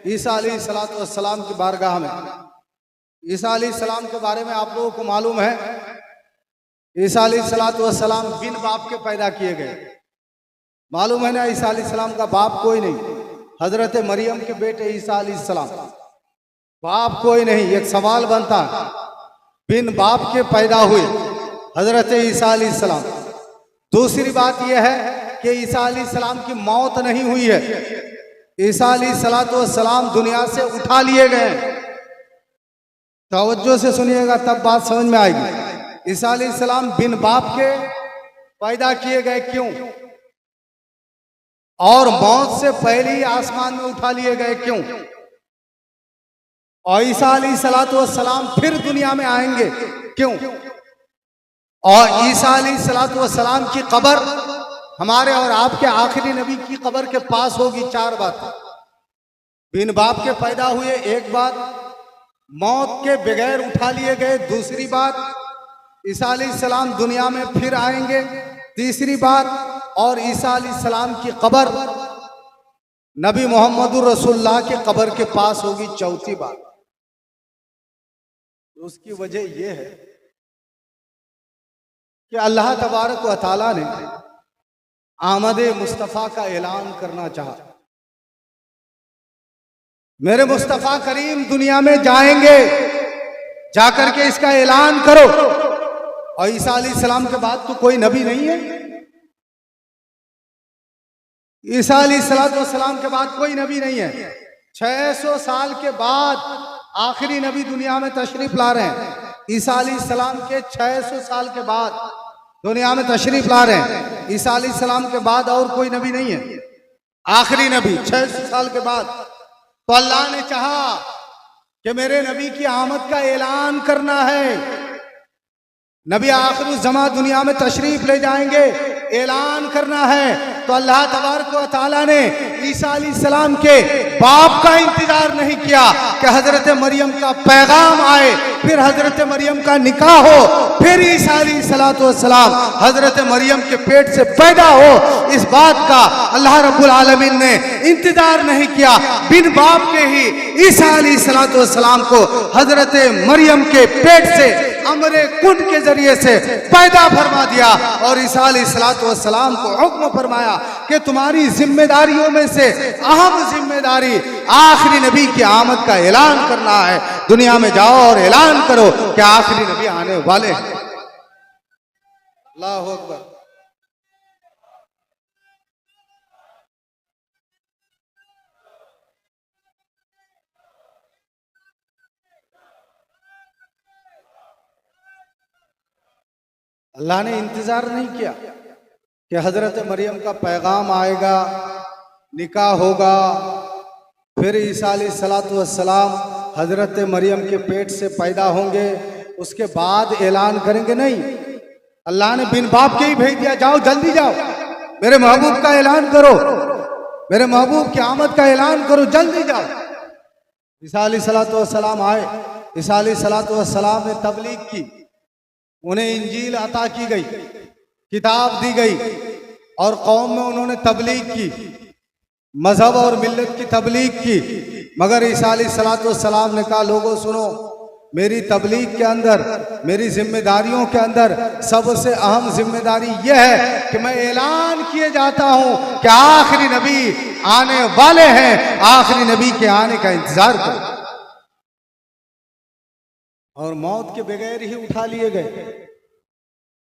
ईसा अलैहिस्सलाम की बारगाह में। ईसा अलैहिस्सलाम के बारे में आप लोगों को मालूम है, ईसा अलैहिस्सलाम बिन बाप के पैदा किए गए। मालूम है ना, ईसा अलैहिस्सलाम का बाप कोई नहीं। हजरत मरियम के बेटे ईसा अलैहिस्सलाम, बाप कोई नहीं। एक सवाल बनता है, बिन बाप के पैदा हुए हजरत ईसा अलैहिस्सलाम। दूसरी बात यह है कि ईसा अलैहिस्सलाम की मौत नहीं हुई है। ईसा अलैहिस्सलाम दुनिया से उठा लिए गए। तवज्जो से सुनिएगा तब बात समझ में आएगी। ईसा अलैहिस्सलाम बिन बाप के पैदा किए गए, क्यों? और मौत से पहले ही आसमान में उठा लिए गए, क्यों? और ईसा अलैहिस्सलाम फिर दुनिया में आएंगे, क्यों? और ईसा अलैहिस्सलाम की कब्र हमारे और आपके आखिरी नबी की कब्र के पास होगी। चार बात, बिन बाप के पैदा हुए, एक बात, मौत के बगैर उठा लिए गए, दूसरी बात, ईसा अलैहिस्सलाम दुनिया में फिर आएंगे, तीसरी बात, और ईसा अलैहिस्सलाम की कब्र नबी मोहम्मदुर रसूलुल्लाह के कब्र के पास होगी, चौथी बात। उसकी वजह यह है कि अल्लाह तबारक व तआला ने आमद मुस्तफ़ा का ऐलान करना चाहा। मेरे मुस्तफ़ा करीम दुनिया में जाएंगे, जाकर के इसका ऐलान करो। और ईसा अलैहिस्सलाम के बाद तो कोई नबी नहीं है। ईसा अलैहिस्सलाम के बाद कोई नबी नहीं है। 600 साल के बाद आखिरी नबी दुनिया में तशरीफ ला रहे हैं। ईसा अलैहिस्सलाम के 600 साल के बाद दुनिया में तशरीफ ला रहे हैं। ईसा अलैहिस्सलाम के बाद और कोई नबी नहीं है, आखिरी नबी 600 साल के बाद। तो अल्लाह ने चाहा कि मेरे नबी की आमद का ऐलान करना है। नबी आखिर ज़मा दुनिया में तशरीफ ले जाएंगे, ऐलान करना है। तो अल्लाह तबारक व तआला ने ईसा अलैहिस्सलाम के बाप का इंतजार नहीं किया कि हजरत मरियम का पैगाम आए, फिर हजरत मरियम का निकाह हो, फिर ईसा अलैहिस्सलाम हजरत मरियम के पेट से पैदा हो। इस बात का अल्लाह रब्बुल आलमीन ने इंतजार नहीं किया। बिन बाप के ही ईसा अलैहिस्सलाम को हजरत मरियम के पेट से अमरे कुन के जरिए से पैदा फरमा दिया। और ईसा अलैहिस्सलाम को हुक्म फरमाया कि तुम्हारी जिम्मेदारियों में से अहम जिम्मेदारी आखिरी नबी की आमद का ऐलान करना है। दुनिया में जाओ और ऐलान करो कि आखिरी नबी आने वाले हैं। अल्लाहु अकबर। अल्लाह ने इंतजार नहीं किया कि हजरत मरियम का पैगाम आएगा, निकाह होगा, फिर ईसा अलैहिस्सलाम हजरत मरियम के पेट से पैदा होंगे, उसके बाद ऐलान करेंगे। नहीं, अल्लाह ने बिन बाप के ही भेज दिया, जाओ जल्दी जाओ, मेरे महबूब का ऐलान करो, मेरे महबूब की आमद का ऐलान करो, जल्दी जाओ। ईसा अलैहिस्सलाम आए। ईसा अलैहिस्सलाम ने तबलीग की, उन्हें इंजील अता की गई, किताब दी गई, और कौम में उन्होंने तबलीग की, मजहब और मिल्लत की तबलीग की। मगर ईसा अलैहिस्सलाम ने कहा, लोगों सुनो, मेरी तबलीग के अंदर, मेरी जिम्मेदारियों के अंदर सबसे अहम जिम्मेदारी यह है कि मैं ऐलान किए जाता हूं कि आखिरी नबी आने वाले हैं, आखिरी नबी के आने का इंतजार करो। और मौत के बगैर ही उठा लिए गए,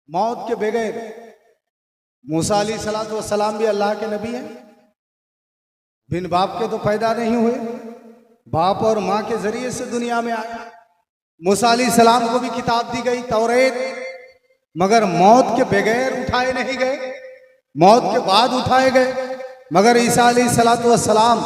मौत के बगैर। मूसा अलैहिस्सलाम भी अल्लाह के नबी हैं, बिन बाप के तो पैदा नहीं हुए, बाप और माँ के जरिए से दुनिया में आए। मूसा अलैहिस्सलाम को भी किताब दी गई, तौरेत, मगर मौत के बगैर उठाए नहीं गए, मौत के बाद उठाए गए। मगर ईसा अलैहिस्सलाम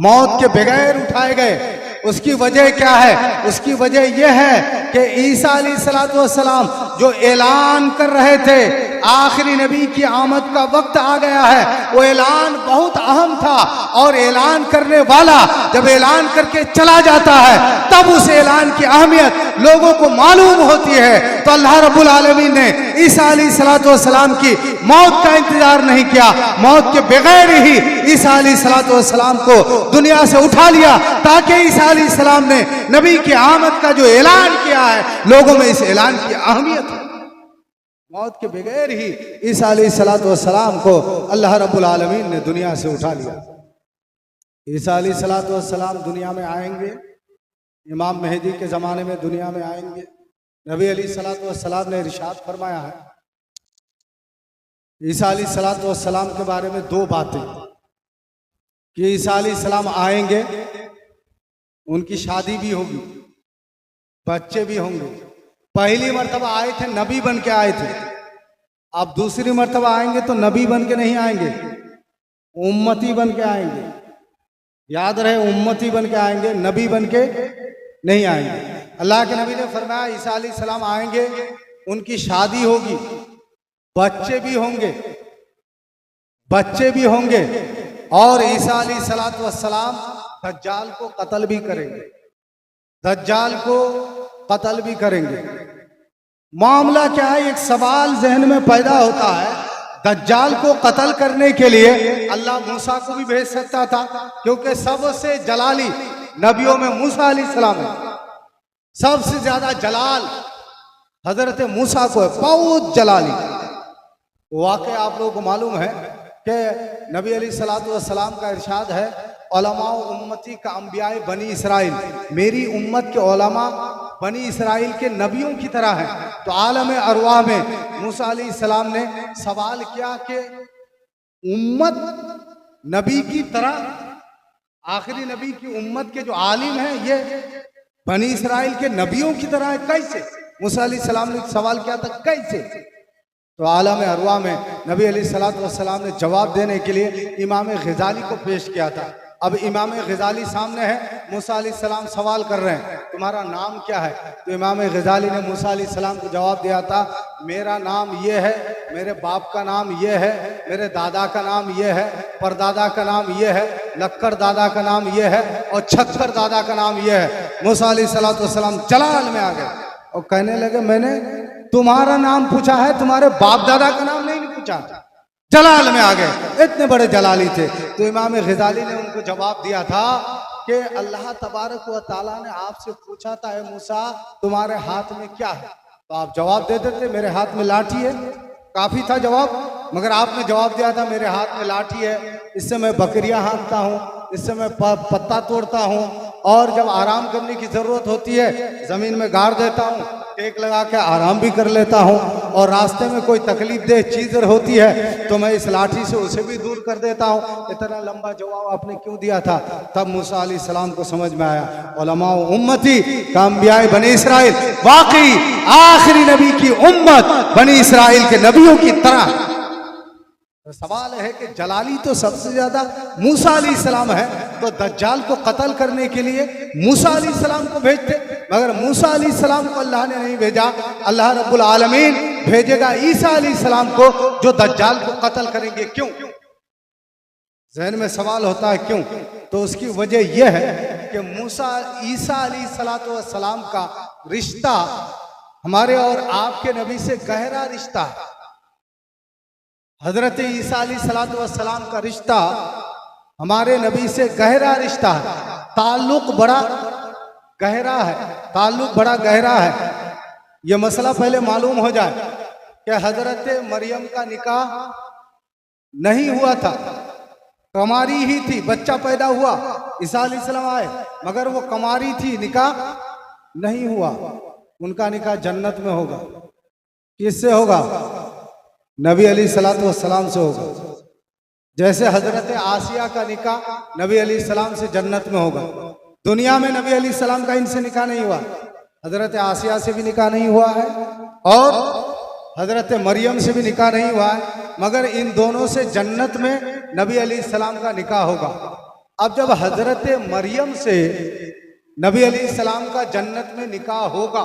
मौत के बगैर उठाए गए। उसकी वजह क्या है? उसकी वजह यह है कि ईसा अलैहिस्सलाम जो ऐलान कर रहे थे आखिरी नबी की आमद का वक्त आ गया है। वो ऐलान बहुत अहम था और ऐलान करने वाला जब ऐलान करके चला जाता है तब उस ऐलान की अहमियत लोगों को मालूम होती है। तो अल्लाह रब्बुल आलमीन ने ईसा अलैहिस्सलातु वस्सलाम की मौत का इंतजार नहीं किया, मौत के बगैर ही ईसा अलैहिस्सलातु वस्सलाम को दुनिया से उठा लिया, ताकि ईसा अलैहिस्सलाम ने नबी की आमद का जो ऐलान किया है लोगों में इस ऐलान की अहमियत है। मौत के बगैर ही ईसा अलैहिस्सलातु वस्सलाम को अल्लाह रब्बुल आलमीन ने दुनिया से उठा लिया। ईसा अलैहिस्सलातु वस्सलाम दुनिया में आएंगे, इमाम मेहदी के ज़माने में दुनिया में आएंगे। नबी अलैहिस्सलातु वस्सलाम ने इरशाद फरमाया है ईसा अलैहिस्सलातु वस्सलाम के बारे में दो बातें कि ईसा अलैहिस्सलाम आएंगे, उनकी शादी भी होगी, बच्चे भी होंगे। पहली मर्तबा आए थे नबी बन के आए थे, अब दूसरी मर्तबा आएंगे तो नबी बन के नहीं आएंगे, उम्मती बन के आएंगे। याद रहे, उम्मती बन के आएंगे, नबी बन के नहीं आएंगे। अल्लाह के नबी ने फरमाया ईसा अलैहिस्सलाम आएंगे, उनकी शादी होगी, बच्चे भी होंगे और ईसा अलैहिस्सलातु वस्सलाम दज्जाल को कत्ल भी करेंगे, दज्जाल को कत्ल भी करेंगे। मामला क्या है, एक सवाल जहन में पैदा होता है, दज्जाल को कत्ल करने के लिए अल्लाह मूसा को भी भेज सकता था, क्योंकि सबसे जलाली नबियों में मूसा अलैहिस्सलाम है। सबसे ज्यादा जलाल हजरत मूसा को है, बहुत जलाली। वाकई आप लोगों को मालूम है कि नबी अलैहिस्सलातु वस्सलाम का इरशाद है, उलमा उम्मती का अंबियाए बनी इसराइल, मेरी उम्मत के उलमा बनी इसराइल के नबियों की तरह है। तो आलम अरवाह में मूसा अलैहिस्सलाम ने सवाल किया कि उम्मत नबी की तरह, आखिरी नबी की उम्मत के जो आलिम हैं ये बनी इसराइल के नबियों की तरह है, कैसे? मूसा अलैहिस्सलाम ने सवाल किया था, कैसे? तो आलम अरवाह में नबी अलैहिस्सलातु वस्सलाम ने जवाब देने के लिए इमाम ग़ज़ाली को पेश किया था। अब इमाम ग़ज़ाली सामने है, मूसा अलैहिस्सलाम सवाल कर रहे हैं तुम्हारा नाम क्या है? तो इमाम ग़ज़ाली ने मूसा अलैहिस्सलाम को जवाब दिया था, मेरा नाम ये है, मेरे बाप का नाम ये है, मेरे दादा का नाम ये है, परदादा का नाम ये है, लक्कर दादा का नाम ये है और छक्कर दादा का नाम ये है। मूसा अलैहिस्सलातु वस्सलाम जलाल में आ गए और कहने लगे मैंने तुम्हारा नाम पूछा है, तुम्हारे बाप दादा का नाम नहीं पूछा। जलाल में आ गए, इतने बड़े जलाली थे। तो इमाम ग़ज़ाली ने उनको जवाब दिया था कि अल्लाह तबारक व तआला ने आपसे पूछा था, ए मूसा तुम्हारे हाथ में क्या है? तो आप जवाब दे देते मेरे हाथ में लाठी है, काफी था जवाब। मगर आपने जवाब दिया था मेरे हाथ में लाठी है, इससे मैं बकरियां हाँकता हूँ, इससे मैं पत्ता तोड़ता हूँ और जब आराम करने की जरूरत होती है जमीन में गाड़ देता हूँ, टेक लगा के आराम भी कर लेता हूँ और रास्ते में कोई तकलीफ दे चीज होती है तो मैं इस लाठी से उसे भी दूर कर देता हूँ। इतना लंबा जवाब आपने क्यों दिया था? तब मूसा अलैहिस्सलाम को समझ में आया, उलमा उम्मती का अंबियाए बनी इसराइल, वाकई आखिरी नबी की उम्मत बनी इसराइल के नबियों की तरह। तो सवाल है कि जलाली तो सबसे ज्यादा मूसा अलैहिस्सलाम है, तो दज्जाल को कत्ल करने के लिए मूसा अलैहिस्सलाम को भेजते, मगर मूसा अलैहिस्सलाम को अल्लाह ने नहीं भेजा। अल्लाह रब्बुल आलमीन भेजेगा ईसा अलैहिस्सलाम को जो दज्जाल को कत्ल करेंगे। क्यों? जहन में सवाल होता है क्यों? तो उसकी वजह यह है कि ईसा अलैहिस्सलातु वस्सलाम का रिश्ता हमारे और आपके नबी से गहरा रिश्ता है। हजरत ईसा अलैहिस्सलातु वस्सलाम का रिश्ता हमारे नबी से गहरा रिश्ता है, ताल्लुक बड़ा गहरा है, ताल्लुक बड़ा गहरा है। यह मसला पहले मालूम हो जाए कि हजरत मरियम का निकाह नहीं हुआ था, कमारी ही थी, बच्चा पैदा हुआ, ईसा अलैहिस्सलाम आए मगर वो कमारी थी, निकाह नहीं हुआ। उनका निकाह जन्नत में होगा। किससे होगा? नबी अलैहिस्सलातु वस्सलाम से होगा। जैसे हजरत आसिया का निकाह नबी अलैहिस्सलाम से जन्नत में होगा। दुनिया में नबी अलैहिस्सलाम का इनसे निकाह नहीं हुआ, हजरत आसिया से भी निकाह नहीं हुआ है और हजरत मरियम से भी निकाह नहीं हुआ है, मगर इन दोनों से जन्नत में नबी अलैहिस्सलाम का निकाह होगा। अब जब हजरत मरियम से नबी अलैहिस्सलाम का जन्नत में निकाह होगा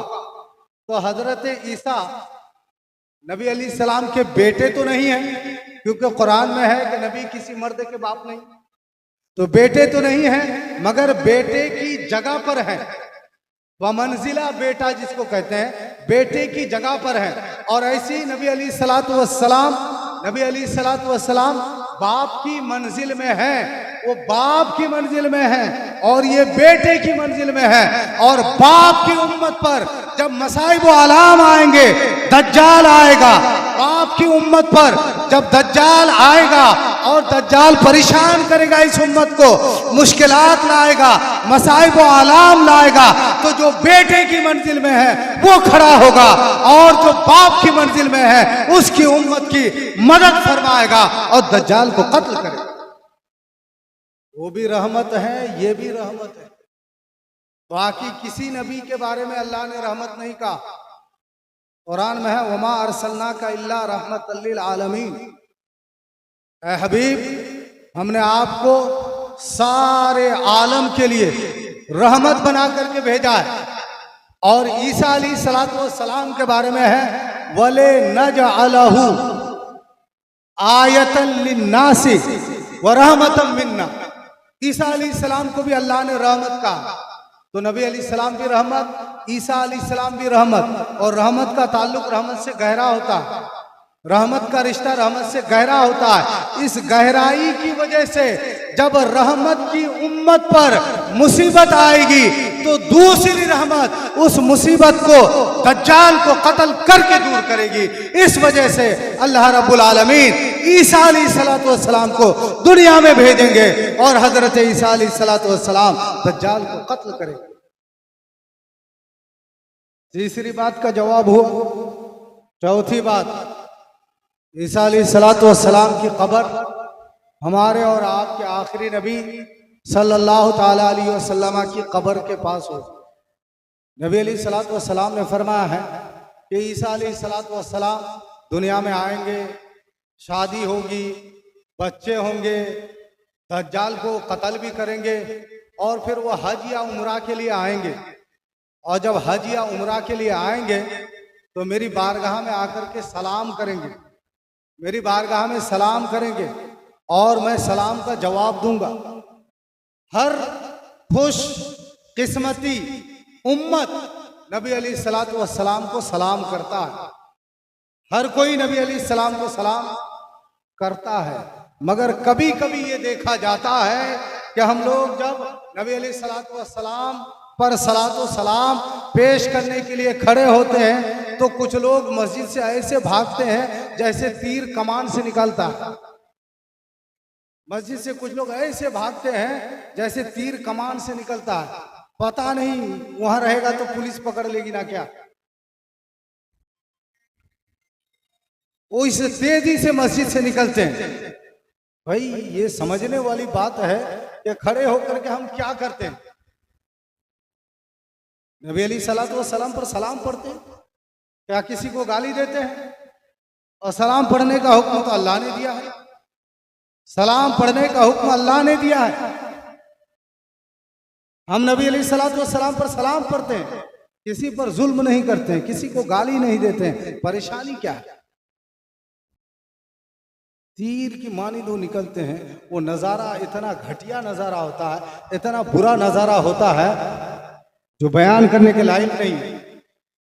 तो हजरत ईसा नबी अलैहिस्सलाम के बेटे तो नहीं है, क्योंकि कुरान में है कि नबी किसी मर्द के बाप नहीं, तो बेटे तो नहीं है, मगर बेटे की जगह पर है। वह मंजिला बेटा जिसको कहते हैं, बेटे की जगह पर है। और ऐसे ही नबी अलैहिस्सलाम बाप की मंजिल में है, वो बाप की मंजिल में है और ये बेटे की मंजिल में है। और बाप की उम्मत पर जब मसाइब व आलाम आएंगे, दज्जाल आएगा, बाप की उम्मत पर जब दज्जाल आएगा और दज्जाल परेशान करेगा इस उम्मत को, मुश्किलात लाएगा, मसाइब व आलाम लाएगा, तो जो बेटे की मंजिल में है वो खड़ा होगा और जो बाप की मंजिल में है उसकी उम्मत की मदद फरमाएगा और दज्जाल को कत्ल करेगा। वो भी रहमत है, ये भी रहमत है। बाकी किसी नबी के बारे में अल्लाह ने रहमत नहीं कहा। कुरान में है वमा अरसलनाका इल्ला रहमतल लिल आलमीन। ऐ हबीब, हमने आपको सारे आलम के लिए रहमत बना करके भेजा है। और ईसा अलैहिस्सलाम के बारे में है वले नजअलहु आयतन लिन्नासी व रहमतम मिन्ना। ईसा अलैहिस्सलाम को भी अल्लाह ने रहमत कहा, तो नबी अलैहिस्सलाम भी रहमत, ईसा अलैहिस्सलाम भी रहमत। और रहमत का ताल्लुक रहमत से गहरा होता है, रहमत का रिश्ता रहमत से गहरा होता है। इस गहराई की वजह से जब रहमत की उम्मत पर मुसीबत आएगी तो दूसरी रहमत उस मुसीबत को, दज्जाल को कत्ल करके दूर करेगी। इस वजह से अल्लाह रब्बुल आलमीन ईसा अलैहिस्सलाम को दुनिया में भेजेंगे और हजरत ईसा अलैहिस्सलाम दज्जाल को कत्ल करेंगे। तीसरी बात का जवाब हुआ। चौथी बात, ईसा अलैहिस्सलाम की कब्र हमारे और आपके आखिरी नबी सल्लल्लाहु ताला अलैहि वसल्लम की कब्र के पास हो। नबी अलैहिस्सलाम ने फरमाया है कि ईसा अलैहिस्सलाम दुनिया में आएंगे, शादी होगी, बच्चे होंगे, दज्जाल को कत्ल भी करेंगे और फिर वो हज या उम्रा के लिए आएंगे। और जब हज या उम्रा के लिए आएंगे तो मेरी बारगाह में आकर के सलाम करेंगे, मेरी बारगाह में सलाम करेंगे और मैं सलाम का जवाब दूंगा। हर खुश किस्मती उम्मत नबी अलैहिस्सलाम को सलाम करता है, हर कोई नबी अलैहिस्सलाम को सलाम करता है। मगर कभी कभी ये देखा जाता है कि हम लोग जब नबी अलैहिस्सलाम पर सलातो सलाम पेश करने के लिए खड़े होते हैं तो कुछ लोग मस्जिद से ऐसे भागते हैं जैसे तीर कमान से निकलता है। मस्जिद से कुछ लोग ऐसे भागते हैं जैसे तीर कमान से निकलता है। पता नहीं वहां रहेगा तो पुलिस पकड़ लेगी ना क्या। वो इस तेजी से मस्जिद से निकलते हैं। भाई ये समझने वाली बात है कि खड़े होकर के हम क्या करते हैं। नबी अलैहिस्सलाम पर सलाम पढ़ते हैं, क्या किसी को गाली देते हैं? और सलाम पढ़ने का हुक्म तो अल्लाह ने दिया है, सलाम पढ़ने का हुक्म अल्लाह ने दिया है। हम नबी अलैहिस्सलाम पर सलाम पढ़ते हैं, किसी पर जुल्म नहीं करते हैं, किसी को गाली नहीं देते हैं। परेशानी क्या है? तीर की मानी दो निकलते हैं। वो नज़ारा इतना घटिया नज़ारा होता है, इतना बुरा नज़ारा होता है जो बयान करने के लायक नहीं है,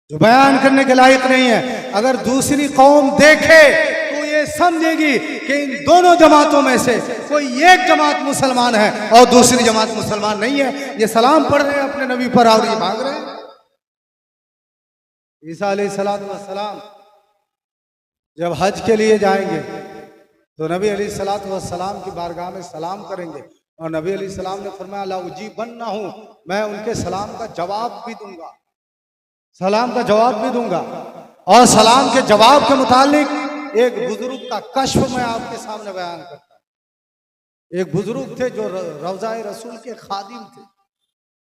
जो बयान करने के लायक नहीं है। अगर दूसरी कौम देखे तो ये समझेगी कि इन दोनों जमातों में से कोई एक जमात मुसलमान है और दूसरी जमात मुसलमान नहीं है। ये सलाम पढ़ रहे हैं अपने नबी पर और ये भाग रहे हैं। ईसा अलैहिस्सलाम जब हज के लिए जाएंगे तो नबी अलैहिस्सलाम की बारगाह में सलाम करेंगे और नबी अलैहिस्सलाम ने फरमाया ला उजीबन्ना हूं, मैं उनके सलाम का जवाब भी दूंगा, सलाम का जवाब भी दूंगा। और सलाम के जवाब के मुतालिक एक बुजुर्ग का कश्फ मैं आपके सामने बयान करता हूं। एक बुजुर्ग थे जो रौज़ाए रसूल के खादिम थे,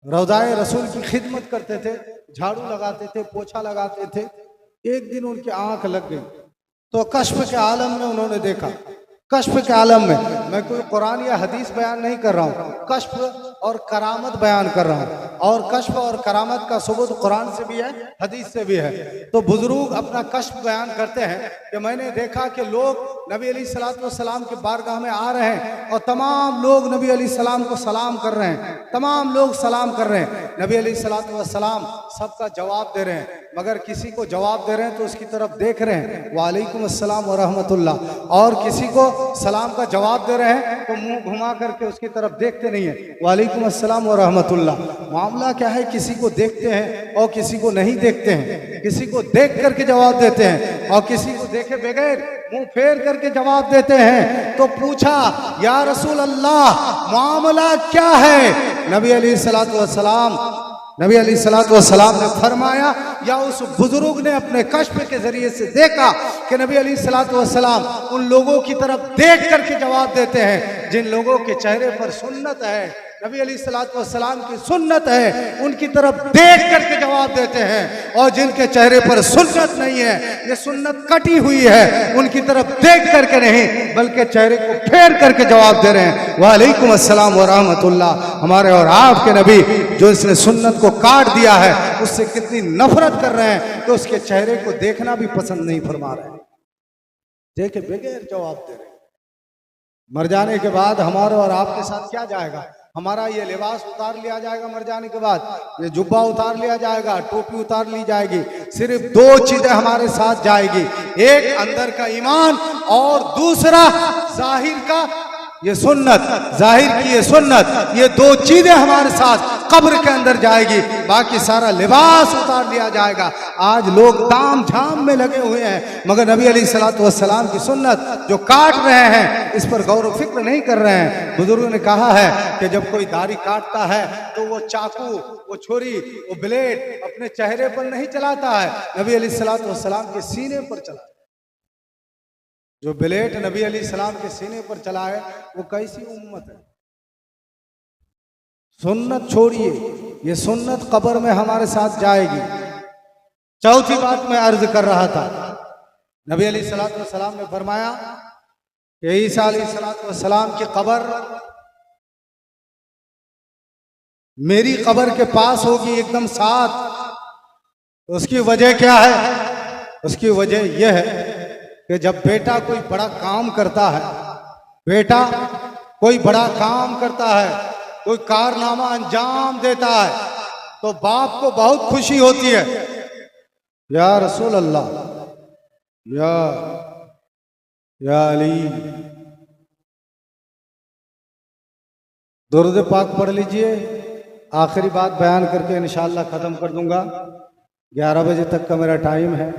रौज़ाए रसूल की खिदमत करते थे, झाड़ू लगाते थे, पोछा लगाते थे। एक दिन उनकी आंख लग गई तो कश्फ के आलम में उन्होंने देखा, कश्फ के आलम में, मैं कोई कुरान या हदीस बयान नहीं कर रहा हूँ, कश्फ और करामत बयान कर रहा हूँ। और कश्फ और करामत का सबूत कुरान से भी है, हदीस से भी है। तो बुजुर्ग अपना कश्फ बयान करते हैं कि मैंने देखा कि लोग नबी अलैहिस्सलाम के बारगाह में आ रहे हैं और तमाम लोग नबी अलैहिस्सलाम को सलाम कर रहे हैं, तमाम लोग सलाम कर रहे हैं। नबी अलैहिस्सलाम सबका जवाब दे रहे हैं, मगर किसी को जवाब दे रहे हैं तो उसकी तरफ देख रहे हैं, वालेकुम अस्सलाम व रहमतुल्लाह, और किसी को सलाम का जवाब दे रहे हैं तो मुंह घुमा करके उसकी तरफ देखते नहीं है, वालेकुम अस्सलाम व रहमतुल्लाह। मामला क्या है, किसी को देखते हैं और किसी को नहीं देखते हैं, किसी को देख करके जवाब देते हैं और किसी को देखे बगैर मुंह फेर करके जवाब देते हैं। तो पूछा, या रसूल अल्लाह मामला क्या है? नबी अलैहिस्सलाम ने फरमाया, या उस बुजुर्ग ने अपने कश्फ के जरिए से देखा कि नबी अलैहिस्सलाम उन लोगों की तरफ देख करके जवाब देते हैं जिन लोगों के चेहरे पर सुन्नत है, नबी अलैहिस्सलाम की सुन्नत है, उनकी तरफ देख करके जवाब देते हैं, और जिनके चेहरे पर सुन्नत नहीं है, ये सुन्नत कटी हुई है, उनकी तरफ देख करके नहीं बल्कि चेहरे को फेर करके जवाब दे रहे हैं, वालेकुम अस्सलाम व रहमतुल्लाह। हमारे और आपके नबी जो इसने सुन्नत को काट दिया है उससे कितनी नफरत कर रहे हैं कि उसके चेहरे को देखना भी पसंद नहीं फरमा रहे हैं, देखे बगैर जवाब दे रहे हैं। मर जाने के बाद हमारे और आपके साथ क्या जाएगा? हमारा ये लिबास उतार लिया जाएगा, मर जाने के बाद ये जुब्बा उतार लिया जाएगा, टोपी उतार ली जाएगी। सिर्फ दो चीजें हमारे साथ जाएगी, एक अंदर का ईमान और दूसरा जाहिर का ये सुन्नत, जाहिर की ये सुन्नत, ये दो चीजें हमारे साथ कब्र के अंदर जाएगी, बाकी सारा लिबास उतार लिया जाएगा। आज लोग ताम झाम में लगे हुए हैं मगर नबी अलैहिस्सलाम की सुन्नत जो काट रहे हैं इस पर गौर फिक्र नहीं कर रहे हैं। बुजुर्गों ने कहा है कि जब कोई दाढ़ी काटता है तो वो चाकू, वो छुरी, वो ब्लेड अपने चेहरे पर नहीं चलाता है, नबी अलैहिस्सलाम के सीने पर चला। जो ब्लेड नबी अलैहिस्सलाम के सीने पर चला है वो कैसी उम्मत है? सुन्नत छोड़िए, ये सुन्नत कब्र में हमारे साथ जाएगी। चौथी बात मैं अर्ज कर रहा था, नबी अलैहिस्सलाम ने फरमाया कि ईसा अलैहिस्सलाम की कब्र मेरी कब्र के पास होगी एकदम साथ। उसकी वजह क्या है? उसकी वजह यह है कि जब बेटा कोई बड़ा काम करता है, बेटा कोई बड़ा काम करता है, कोई कारनामा अंजाम देता है तो बाप को बहुत खुशी होती है। या रसूल अल्लाह, या अली, दुरूद पाक पढ़ लीजिए। आखिरी बात बयान करके इंशाअल्लाह खत्म कर दूंगा, 11 बजे तक का मेरा टाइम है।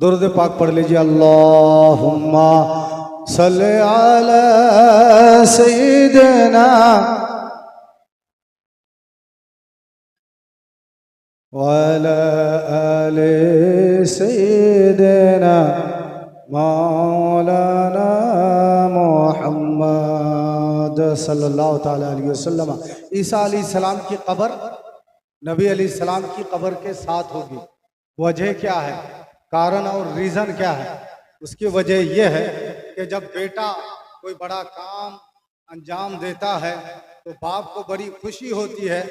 दुरूद पाक पढ़ लीजिए। अल्लाहुम्मा सल्ली अला सय्यिदिना व अला आलि सय्यिदिना मौलाना मुहम्मद सल्लल्लाहु ताला अलैहि वसल्लम। ईसा अलैहिस्सलाम की कब्र नबी अलैहिस्सलाम की कब्र के साथ होगी। वजह क्या है, कारण और रीज़न क्या है? उसकी वजह यह है कि जब बेटा कोई बड़ा काम अंजाम देता है तो बाप को बड़ी खुशी होती है,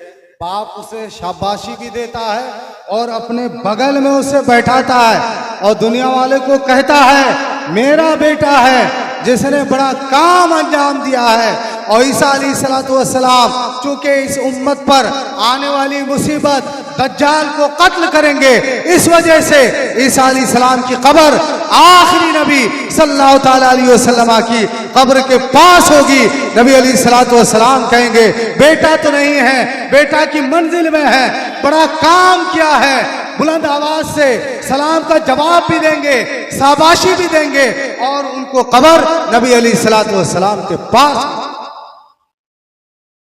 बाप उसे शाबाशी भी देता है और अपने बगल में उसे बैठाता है और दुनिया वाले को कहता है मेरा बेटा है जिसने बड़ा काम अंजाम दिया है। और ईसा अलैहिस्सलाम चूंकि इस उम्मत पर आने वाली मुसीबत दज्जाल को कत्ल करेंगे, इस वजह से ईसा अलैहिस्सलाम की कब्र आखिरी नबी सल्लल्लाहु ताला अलैहि वसल्लम की कब्र के पास होगी। नबी अलैहिस्सलाम कहेंगे बेटा तो नहीं है, बेटा की मंजिल में है, बड़ा काम किया है, बुलंद आवाज से सलाम का जवाब भी देंगे, शाबाशी भी देंगे और उनको कब्र नबी अलैहिस्सलाम के पास।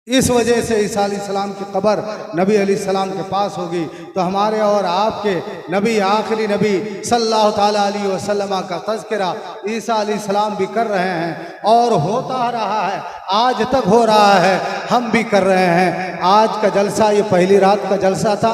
इस वजह से ईसा अलैहिस्सलाम की कब्र नबी अलैहिस्सलाम के पास होगी। तो हमारे और आपके नबी, आखिरी नबी सल्लल्लाहु ताला अलैहि वसल्लम का तज़किरा ईसा अलैहिस्सलाम भी कर रहे हैं और होता रहा है, आज तक हो रहा है, हम भी कर रहे हैं। आज का जलसा ये पहली रात का जलसा था।